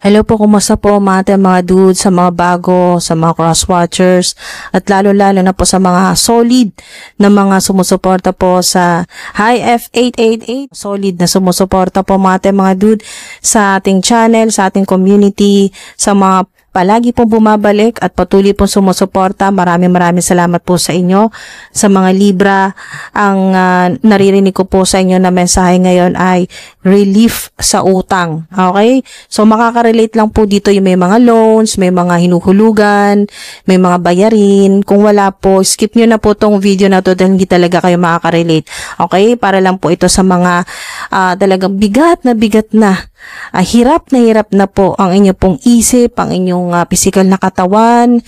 Hello po, kumusta po mga dudes, sa mga bago, sa mga cross-watchers, at lalo-lalo na po sa mga solid na mga sumusuporta po sa Hi F888. Solid na sumusuporta po mga dude sa ating channel, sa ating community, sa mga palagi pong bumabalik at patuloy pong sumusuporta. Maraming salamat po sa inyo. Sa mga Libra, ang naririnig ko po sa inyo na mensahe ngayon ay relief sa utang. Okay? So makaka-relate lang po dito yung may mga loans, may mga hinuhulugan, may mga bayarin. Kung wala po, skip nyo na po tong video na to dahil hindi talaga kayo makaka-relate. Okay? Para lang po ito sa mga talagang bigat na hirap na po ang inyo pong isip, ang inyong physical na katawan.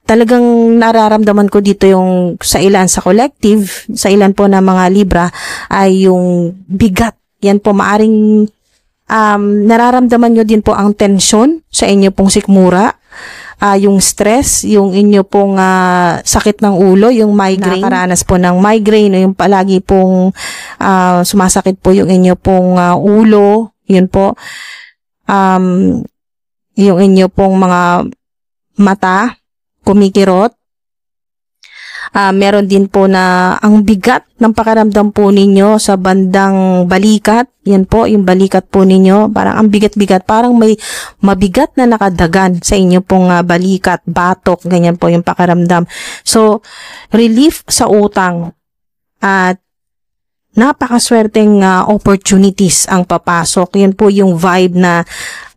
Talagang nararamdaman ko dito yung sa ilan sa collective, sa ilan po na mga Libra ay yung bigat. Yan po maaring nararamdaman nyo din po ang tension sa inyo pong sikmura. Yung stress, yung inyo pong sakit ng ulo, yung migraine, nakaranas po ng migraine, yung palagi pong sumasakit po yung inyo pong ulo, yun po, yung inyo pong mga mata, kumikirot. Meron din po na ang bigat ng pakiramdam po ninyo sa bandang balikat. Yan po, yung balikat po ninyo. Parang ang bigat-bigat. Parang may mabigat na nakadagan sa inyo pong balikat, batok. Ganyan po yung pakiramdam. So, relief sa utang. At napakaswerteng opportunities ang papasok. Yan po yung vibe na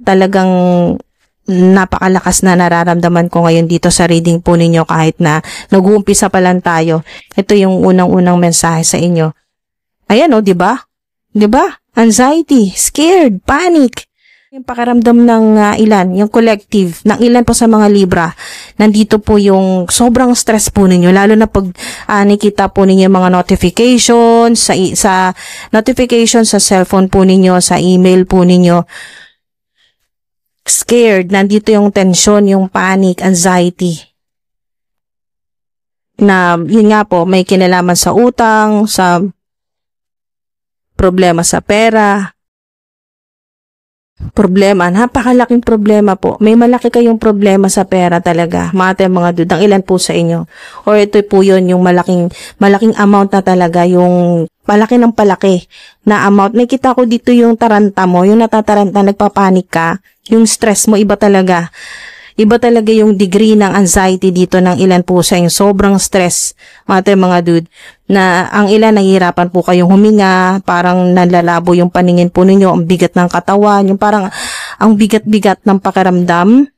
talagang napakalakas na nararamdaman ko ngayon dito sa reading po ninyo kahit na nag-uumpisa pa lang tayo. Ito yung unang-unang mensahe sa inyo. Ayan o, di ba? Di ba? Anxiety, scared, panic. Yung pakiramdam ng ilan, yung collective, ng ilan po sa mga Libra, nandito po yung sobrang stress po ninyo, lalo na pag nakita po ninyo mga notifications, sa notifications sa cellphone po ninyo, sa email po ninyo. Scared, nandito yung tension, yung panic, anxiety. Na, yun nga po, may kinalaman sa utang, sa problema sa pera. Problema, napakalaking problema po. May malaki kayong problema sa pera talaga. Mga dudang ilan po sa inyo. Or ito po yun, yung malaking amount na talaga, yung palaki ng palaki na amount. Nakita ko dito yung taranta mo, yung natataranta, nagpapanik ka, yung stress mo, iba talaga. Iba talaga yung degree ng anxiety dito ng ilan po sa inyo. Sobrang stress, mga dude. Na ang ilan, nahihirapan po kayong huminga, parang nalalabo yung paningin po ninyo, ang bigat ng katawan, yung parang ang bigat-bigat ng pakiramdam.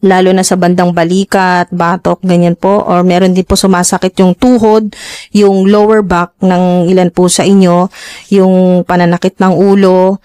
Lalo na sa bandang balikat, batok, ganyan po. Or meron din po sumasakit yung tuhod, yung lower back ng ilan po sa inyo, yung pananakit ng ulo,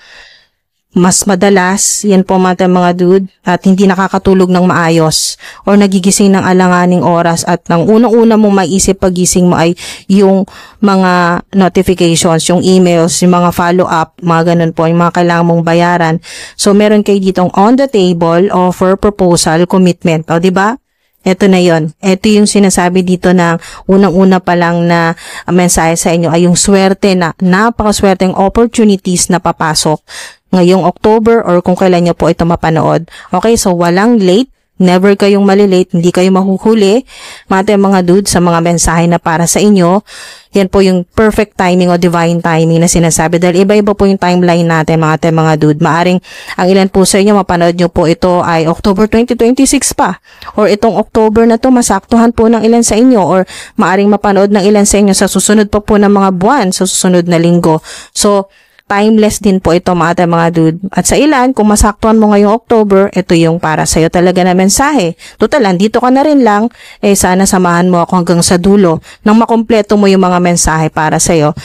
mas madalas, yan po mga dude, at hindi nakakatulog ng maayos or nagigising ng alanganing oras at ng unang-una mong maisip pagising mo ay yung mga notifications, yung emails, yung mga follow-up, mga ganun po, yung mga kailangan mong bayaran. So, meron kayo ditong on the table, offer, proposal, commitment. O, diba? Ito na yon. Ito yung sinasabi dito ng unang-una pa lang na mensahe sa inyo ay yung swerte na napakaswerteng opportunities na papasok ngayong October or kung kailan nyo po ito mapanood. Okay, so walang late. Never kayong malilate, hindi kayo mahuhuli. Mga dude, sa mga mensahe na para sa inyo, yan po yung perfect timing o divine timing na sinasabi. Dahil iba-iba po yung timeline natin, mga dude. Maaring ang ilan po sa inyo, mapanood nyo po ito ay October 2026 pa. Or itong October na to, masaktuhan po ng ilan sa inyo. Or maaring mapanood ng ilan sa inyo sa susunod pa po ng mga buwan, sa susunod na linggo. So, timeless din po ito mga dude. At sa ilan, kung masaktuhan mo ngayong October, ito yung para sa'yo talaga na mensahe. Total, dito ka na rin lang, sana samahan mo ako hanggang sa dulo nang makumpleto mo yung mga mensahe para sa'yo.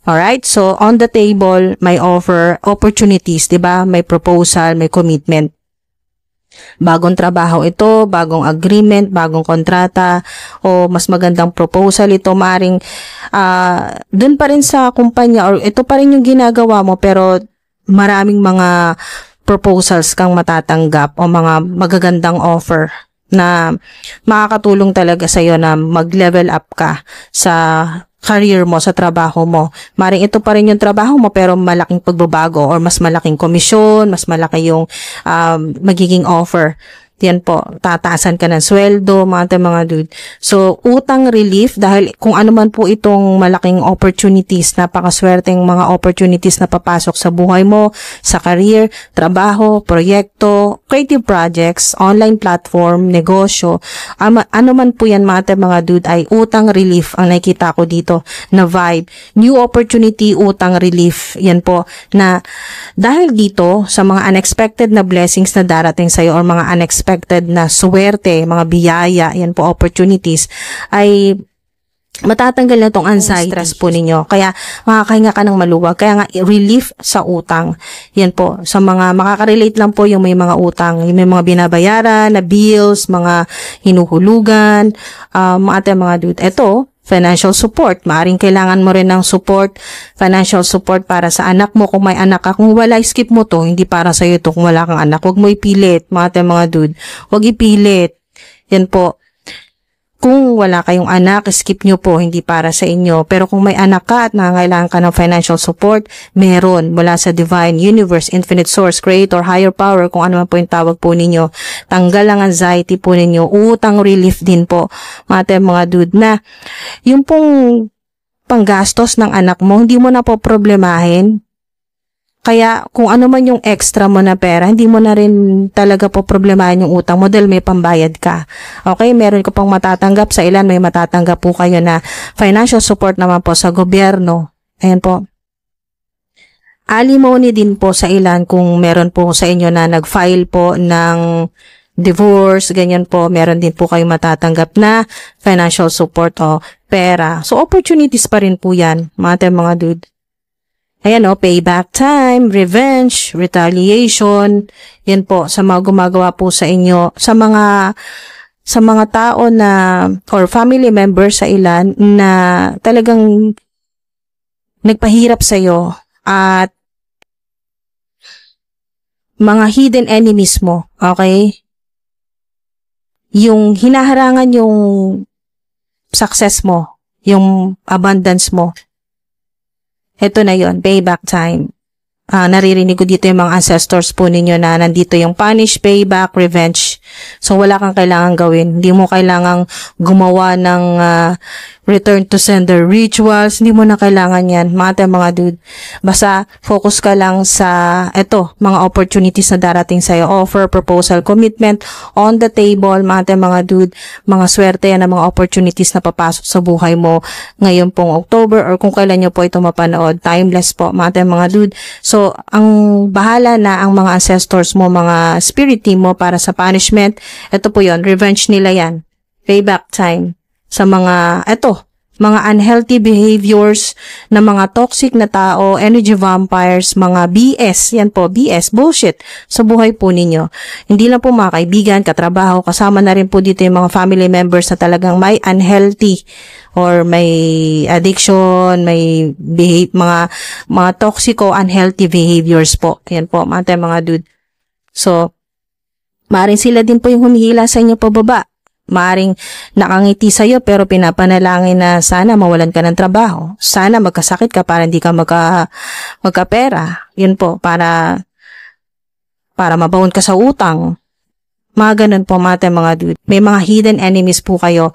Alright, so on the table, may offer, opportunities, diba? May proposal, may commitment. Bagong trabaho ito, bagong agreement, bagong kontrata, o mas magandang proposal ito, maring dun pa rin sa kumpanya or ito pa rin yung ginagawa mo pero maraming mga proposals kang matatanggap o mga magagandang offer na makakatulong talaga sa iyo na mag-level up ka sa career mo, sa trabaho mo. Maring ito pa rin yung trabaho mo pero malaking pagbabago or mas malaking komisyon, mas malaki yung magiging offer. Yan po, tataasan ka ng sweldo, mga dude. So, utang relief, dahil kung ano man po itong malaking opportunities, napakaswerteng mga opportunities na papasok sa buhay mo, sa career, trabaho, proyekto, creative projects, online platform, negosyo, ano man po yan mga dude, ay utang relief ang nakikita ko dito na vibe. New opportunity, utang relief. Yan po, na dahil dito sa mga unexpected na blessings na darating sa'yo or mga unexpected na swerte, mga biyaya, yan po opportunities, ay matatanggal na tong anxiety, stress po ninyo. Kaya makakahinga ka ng maluwag. Kaya nga relief sa utang. Yan po. Sa mga makaka-relate lang po yung may mga utang, yung may mga binabayaran na bills, mga hinuhulugan, mga dude. Ito, financial support. Maaring kailangan mo rin ng support, financial support para sa anak mo. Kung may anak ka, kung wala, skip mo to. Hindi para sa'yo to kung wala kang anak. Huwag mo ipilit, mga dude. Huwag ipilit. Yan po. Kung wala kayong anak, skip nyo po, hindi para sa inyo. Pero kung may anak ka at nangangailangan ka ng financial support, meron mula sa Divine Universe, Infinite Source, Creator, Higher Power, kung ano man po yung tawag po ninyo. Tanggal ang anxiety po ninyo. Utang relief din po, mga dude, na yung pong panggastos ng anak mo, hindi mo na po problemahin. Kaya kung ano man yung extra mo na pera, hindi mo na rin talaga po problemahin yung utang mo dahil may pambayad ka. Okay, meron ko pang matatanggap sa ilan, may matatanggap po kayo na financial support naman po sa gobyerno. Ayan po. Alimony din po sa ilan kung meron po sa inyo na nag-file po ng divorce, ganyan po, meron din po kayong matatanggap na financial support o pera. So, opportunities pa rin po yan, mga dude. Ayan o, payback time, revenge, retaliation, yan po sa mga gumagawa po sa inyo, sa mga tao na, or family members sa ilan na talagang nagpahirap sa iyo at mga hidden enemies mo, okay? Yung hinaharangan yung success mo, yung abundance mo. Ito na yon, payback time. Naririnig ko dito yung mga ancestors po ninyo na nandito yung punish, payback, revenge. So, wala kang kailangan gawin. Hindi mo kailangang gumawa ng return to sender rituals. Hindi mo na kailangan yan. Mga dude. Basta, focus ka lang sa, mga opportunities na darating sa'yo. Offer, proposal, commitment, on the table, mga dude. Mga swerte yan ng mga opportunities na papasok sa buhay mo ngayon pong October or kung kailan nyo po ito mapanood. Timeless po, mga dude. So, ang bahala na ang mga ancestors mo, mga spirit team mo para sa punishment. Ito po yon, revenge nila yan. Payback time. Sa mga unhealthy behaviors na mga toxic na tao, energy vampires, mga BS, yan po, BS, bullshit, sa buhay po ninyo. Hindi lang po mga kaibigan, katrabaho, kasama na rin po dito yung mga family members na talagang may unhealthy or may addiction, may mga toxico, unhealthy behaviors po. Yan po, mga dude. So, maaaring sila din po yung humihila sa inyo pababa. Maaring nakangiti sa'yo pero pinapanalangin na sana mawalan ka ng trabaho. Sana magkasakit ka para hindi ka magkapera. Yun po, para mabawon ka sa utang. Mga ganun po mga dude. May mga hidden enemies po kayo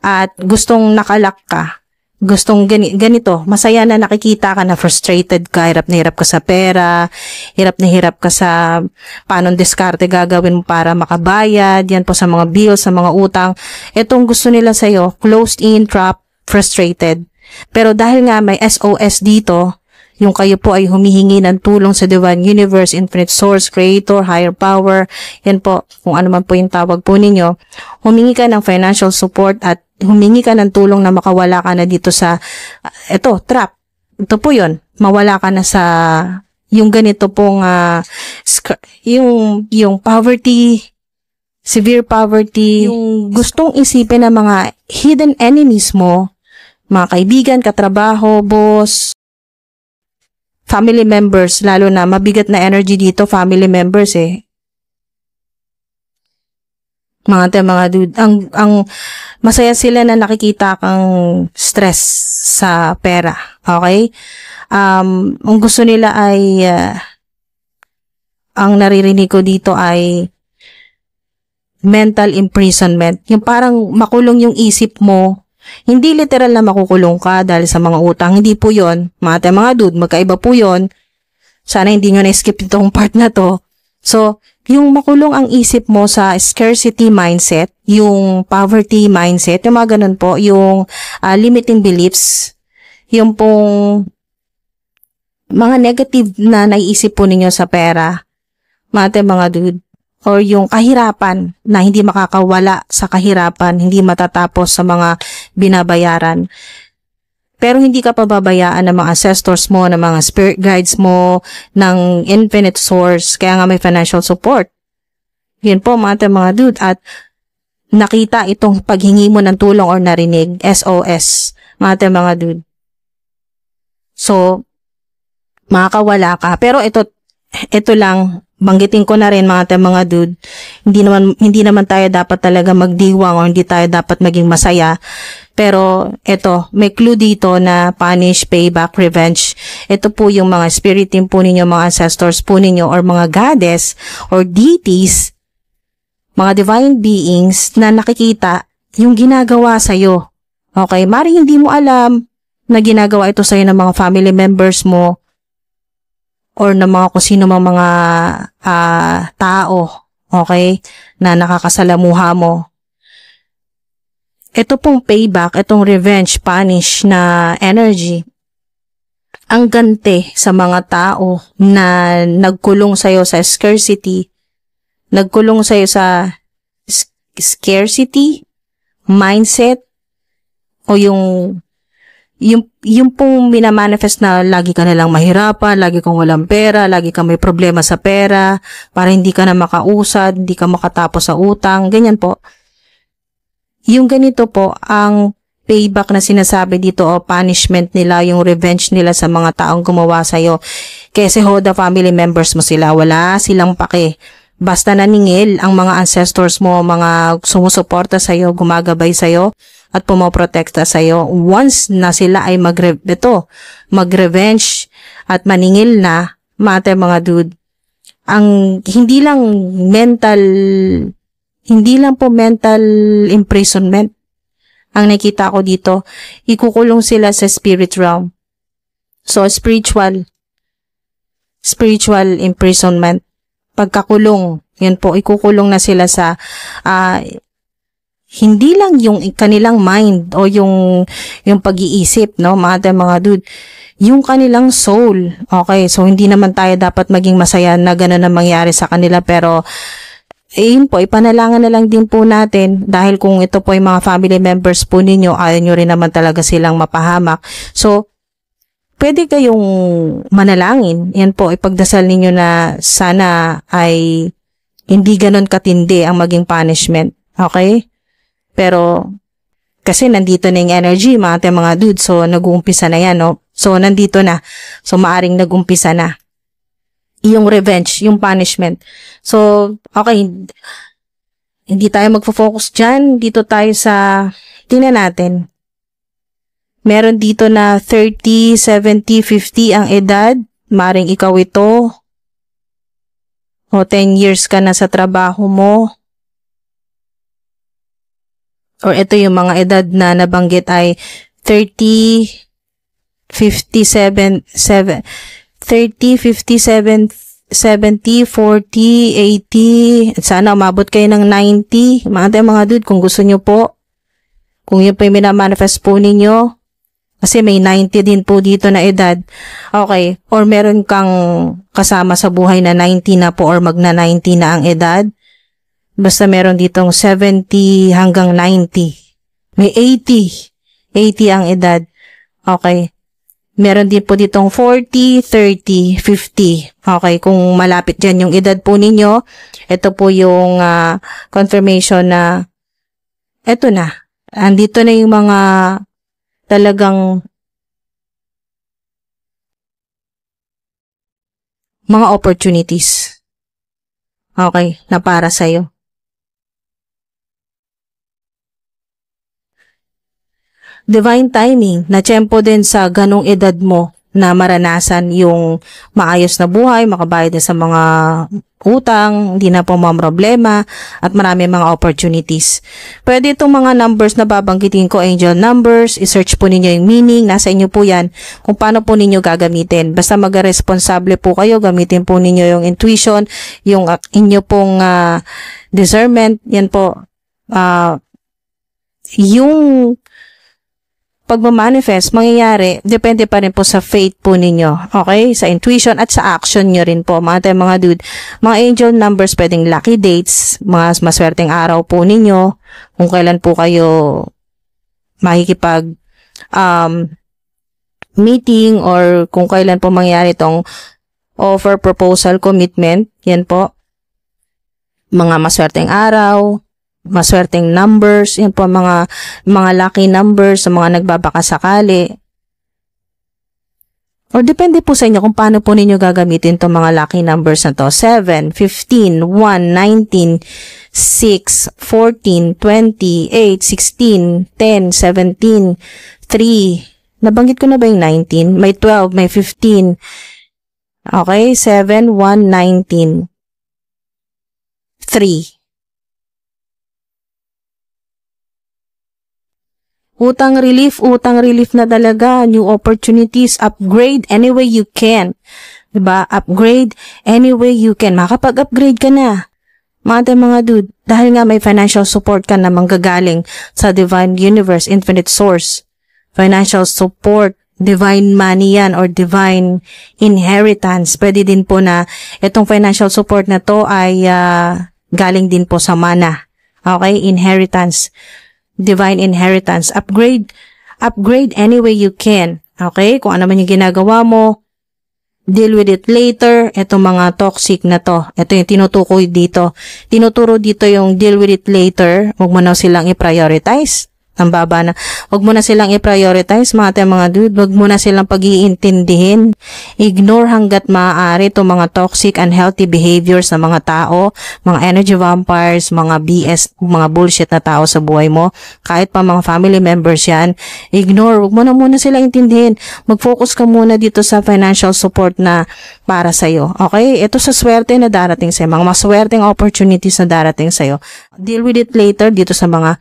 at gustong nakalak ka. Gustong ganito, masaya na nakikita ka na frustrated ka, hirap na hirap ka sa pera, hirap na hirap ka sa paano diskarte gagawin mo para makabayad, yan po sa mga bills, sa mga utang. Itong gusto nila sa'yo, closed in, trap, frustrated. Pero dahil nga may SOS dito, yung kayo po ay humihingi ng tulong sa Divine Universe, Infinite Source, Creator, Higher Power, yan po, kung ano man po yung tawag po ninyo, humingi ka ng financial support at humingi ka ng tulong na makawala ka na dito sa, trap. Ito po yun, mawala ka na sa, yung ganito pong, yung poverty, severe poverty, yung gustong isipin ng mga hidden enemies mo, mga kaibigan, katrabaho, boss, family members, lalo na mabigat na energy dito, family members mga dude. Ang masaya sila na nakikita kang stress sa pera. Okay? Ang gusto nila ay, ang naririnig ko dito ay mental imprisonment. Yung parang makulong yung isip mo. Hindi literal na makukulong ka dahil sa mga utang. Hindi po yun. Mga dude, magkaiba po yun. Sana hindi nyo na-skip itong part na to. So, yung makulong ang isip mo sa scarcity mindset, yung poverty mindset, yung mga ganun po, yung limiting beliefs, yung pong mga negative na naiisip po ninyo sa pera, mga dude, or yung kahirapan na hindi makakawala sa kahirapan, hindi matatapos sa mga binabayaran. Pero hindi ka pababayaan ng mga ancestors mo, ng mga spirit guides mo, ng infinite source, kaya nga may financial support. Yun po mga dude, at nakita itong paghingi mo ng tulong or narinig, SOS, mga dude. So, makakawala ka. Pero ito lang, banggitin ko na rin mga dude, hindi naman tayo dapat talaga magdiwang o hindi tayo dapat maging masaya. Pero ito, may clue dito na punish, payback, revenge. Ito po yung mga spirit team po ninyo, mga ancestors po ninyo, or mga goddess or deities, mga divine beings na nakikita yung ginagawa sa'yo. Okay, maring hindi mo alam na ginagawa ito sa'yo ng mga family members mo or ng mga kung sino mga tao, okay, na nakakasalamuha mo. Ito pong payback, itong revenge, punish na energy, ang ganti sa mga tao na nagkulong sa'yo sa scarcity, nagkulong sa'yo sa scarcity, mindset, o yung pong minamanifest na lagi ka nalang mahirapan, lagi kang walang pera, lagi kang may problema sa pera, para hindi ka na makausad, hindi ka makatapos sa utang, ganyan po. Yung ganito po, ang payback na sinasabi dito o punishment nila, yung revenge nila sa mga taong gumawa sa'yo. Kasi the family members mo sila, wala silang pake. Basta naningil ang mga ancestors mo, mga sumusuporta sa'yo, gumagabay sa'yo, at pumoprotekta sa'yo. Once na sila ay mag-revenge at maningil na, mga dude, ang hindi lang po mental imprisonment ang nakita ko dito, ikukulong sila sa spirit realm. So, spiritual imprisonment. Pagkakulong, yun po, ikukulong na sila sa, hindi lang yung kanilang mind o yung pag-iisip, no, mga dude, yung kanilang soul. Okay, so hindi naman tayo dapat maging masaya na gano'n na mangyari sa kanila, pero yun po, ipanalangan na lang din po natin dahil kung ito po yung mga family members po ninyo, ayaw nyo rin naman talaga silang mapahamak. So, pwede kayong manalangin. Yan po, ipagdasal ninyo na sana ay hindi ganon katindi ang maging punishment. Okay? Pero, kasi nandito na yung energy, mga dude, so nag-uumpisa na yan, no? So, nandito na. So, maaring nag-umpisa na yung revenge, yung punishment. So, okay, hindi tayo magfo-focus dyan. Dito tayo sa, tingnan natin. Meron dito na 30, 70, 50 ang edad. Maring ikaw ito. O 10 years ka na sa trabaho mo. Or ito yung mga edad na nabanggit ay 30, 57, 30, 57, 70, 40, 80, at sana umabot kayo ng 90. Mga dude, kung gusto nyo po, kung yun po yung minamanifest po ninyo, kasi may 90 din po dito na edad. Okay, or meron kang kasama sa buhay na 90 na po or magna 90 na ang edad. Basta meron ditong 70 hanggang 90. May 80 ang edad. Okay. Meron din po ditong 40, 30, 50. Okay, kung malapit dyan yung edad po ninyo, ito po yung confirmation na ito na. Andito na yung mga talagang mga opportunities. Okay, na para sa'yo. divine timing na tiyempo din sa ganong edad mo na maranasan yung maayos na buhay, makabayad na sa mga utang, hindi na po mga problema, at marami mga opportunities. Pwede itong mga numbers na babanggitin ko, angel numbers, isearch po ninyo yung meaning, nasa inyo po yan, kung paano po ninyo gagamitin. Basta mag-responsable po kayo, gamitin po ninyo yung intuition, yung inyo pong discernment, yan po, yung pagmamanifest, mangyayari, depende pa rin po sa faith po ninyo. Okay? Sa intuition at sa action nyo rin po. Mga dude, mga angel numbers, pwedeng lucky dates, mga maswerteng araw po ninyo, kung kailan po kayo makikipag meeting or kung kailan po mangyayari itong offer, proposal, commitment. Yan po. Mga maswerteng araw, maswerteng numbers, yan po mga lucky numbers sa mga nagbabakasakali. O depende po sa inyo kung paano po ninyo gagamitin itong mga lucky numbers na to. 7, 15, 1, 19, 6, 14, 20, 8, 16, 10, 17, 3. Nabanggit ko na ba yung 19? May 12, may 15. Okay, 7, 1, 19, 3. Utang relief na talaga, new opportunities, upgrade any way you can. Diba? Upgrade any way you can. Makapag-upgrade ka na. Mga dude, dahil nga may financial support ka na manggagaling sa Divine Universe, Infinite Source. Financial support, divine money yan or divine inheritance. Pwede din po na itong financial support na to ay galing din po sa mana. Okay? Inheritance. Divine inheritance. Upgrade any way you can. Okay? Kung ano man yung ginagawa mo, deal with it later. Ito mga toxic na to. Ito yung tinutukoy dito. Tinuturo dito yung deal with it later. Huwag mo na silang i-prioritize. Ang baba na. Huwag mo na silang i-prioritize, mga dude. Huwag mo na silang pag-iintindihin. Ignore hanggat maaari itong mga toxic, unhealthy behaviors ng mga tao, mga energy vampires, mga BS, mga bullshit na tao sa buhay mo. Kahit pa mga family members yan, ignore. Huwag mo na muna silang intindihin. Mag-focus ka muna dito sa financial support na para sa'yo. Okay? Ito sa swerte na darating sa'yo. Mga maswerteng opportunities na darating sa'yo. Deal with it later dito sa mga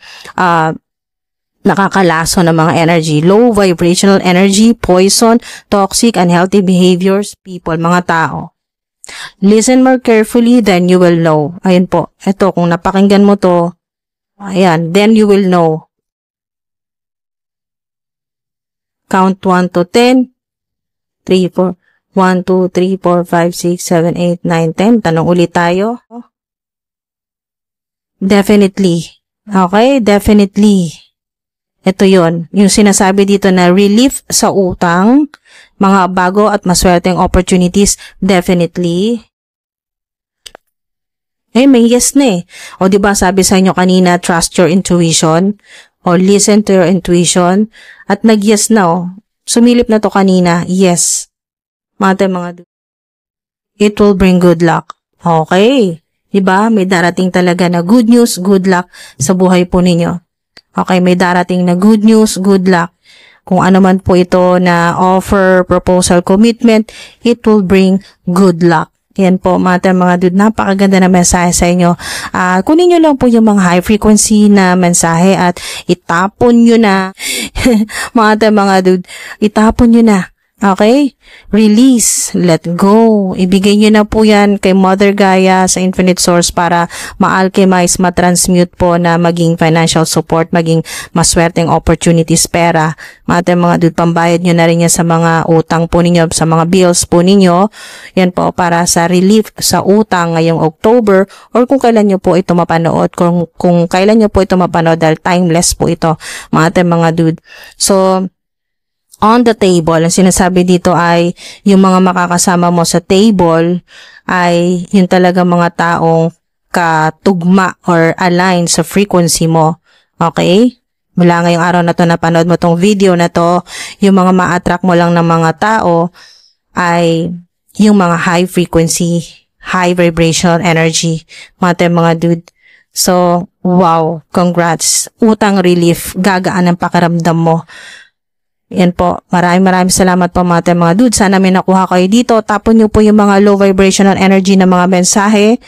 nakakalaso ng mga energy, low vibrational energy, poison, toxic, unhealthy behaviors, people, mga tao. Listen more carefully, then you will know. Ayun po. Ito, kung napakinggan mo to, ayan, then you will know. Count 1 to 10, 3, 4, 1, 2, 3, 4, 5, 6, 7, 8, 9, 10. Tanong ulit tayo. Definitely. Okay, definitely. Ito yon, yung sinasabi dito na relief sa utang, mga bago at maswerteng opportunities, definitely. May yes na eh. O diba sabi sa inyo kanina, trust your intuition, o listen to your intuition, at nag-yes na o. Sumilip na to kanina, yes. Mga it will bring good luck. Okay. Diba? May darating talaga na good news, good luck sa buhay po ninyo. Okay, may darating na good news, good luck. Kung ano man po ito na offer, proposal, commitment, it will bring good luck. Yan po, mga dude, napakaganda na mensahe sa inyo. Kunin nyo lang po yung mga high frequency na mensahe at itapon nyo na. mga dude, itapon nyo na. Okay? Release. Let go. Ibigay nyo na po yan kay Mother Gaia sa Infinite Source para ma-alchemize, ma-transmute po na maging financial support, maging maswerteng opportunities, pera. Mga dude, pambayad nyo na rin yan sa mga utang po ninyo, sa mga bills po ninyo. Yan po para sa relief sa utang ngayong October or kung kailan nyo po ito mapanood. Kung kailan nyo po ito mapanood dahil timeless po ito. Mga dude. So, on the table, ang sinasabi dito ay yung mga makakasama mo sa table ay yung talaga mga taong katugma or align sa frequency mo. Okay? Mula ngayong araw na to napanood mo tong video na to, yung mga ma-attract mo lang ng mga tao ay yung mga high frequency, high vibration energy. Mga dude. So, Wow, congrats. Utang relief, gagaan ang pakiramdam mo. Yan po. Maraming salamat po mga dude. Sana may nakuha kayo dito. Tapon nyo po yung mga low vibrational energy na mga mensahe.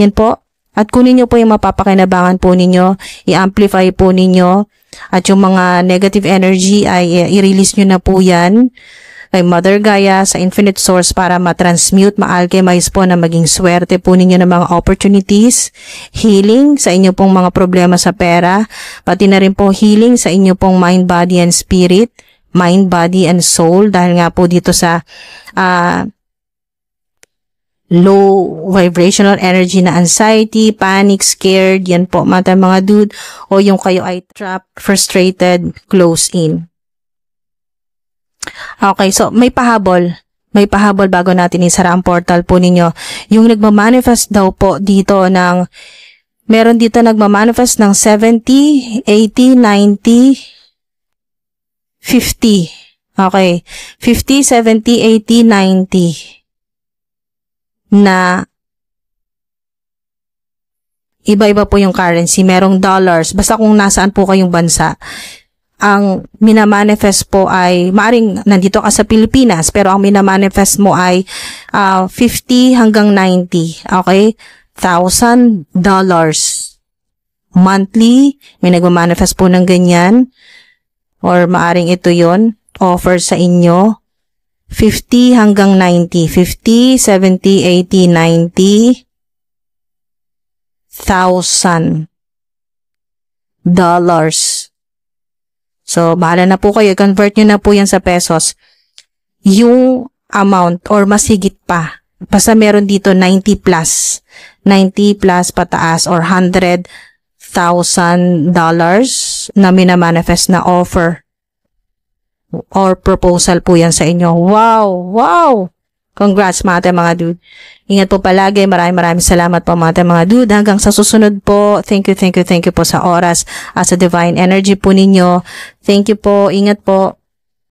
Yan po. At kunin nyo po yung mapapakinabangan po ninyo. I-amplify po ninyo. At yung mga negative energy ay i-release nyo na po yan kay Mother Gaia sa Infinite Source para ma-transmute, ma-alchemize po na maging swerte po ninyo ng mga opportunities, healing sa inyo pong mga problema sa pera, pati na rin po healing sa inyo pong mind, body, and spirit, mind, body, and soul dahil nga po dito sa low vibrational energy na anxiety, panic, scared, yan po mga dude, o yung kayo ay trapped, frustrated, close in. Okay, so may pahabol bago natin isara ang portal po ninyo. Yung nagmamanifest daw po dito meron dito nagmamanifest ng 70, 80, 90, 50. Okay, 50, 70, 80, 90 na iba-iba po yung currency. Merong dollars. Basta kung nasaan po kayong bansa. Ang minamanifest po ay, maaring nandito ka sa Pilipinas, pero ang minamanifest mo ay 50 hanggang 90. Okay? $1,000. Monthly, may nagmamanifest po ng ganyan. Or maaring ito yon offer sa inyo. 50 hanggang 90. 50, 70, 80, 90. $1,000. So, bahala na po kayo. Convert nyo na po yan sa pesos. Yung amount or mas higit pa. Basta meron dito 90 plus. 90 plus pataas or $100,000 na minamanifest na offer or proposal po yan sa inyo. Wow! Wow! Congrats mga dude. Ingat po palagi. Maraming salamat po mga dude. Hanggang sa susunod po. Thank you po sa oras. Sa divine energy po ninyo. Thank you po. Ingat po.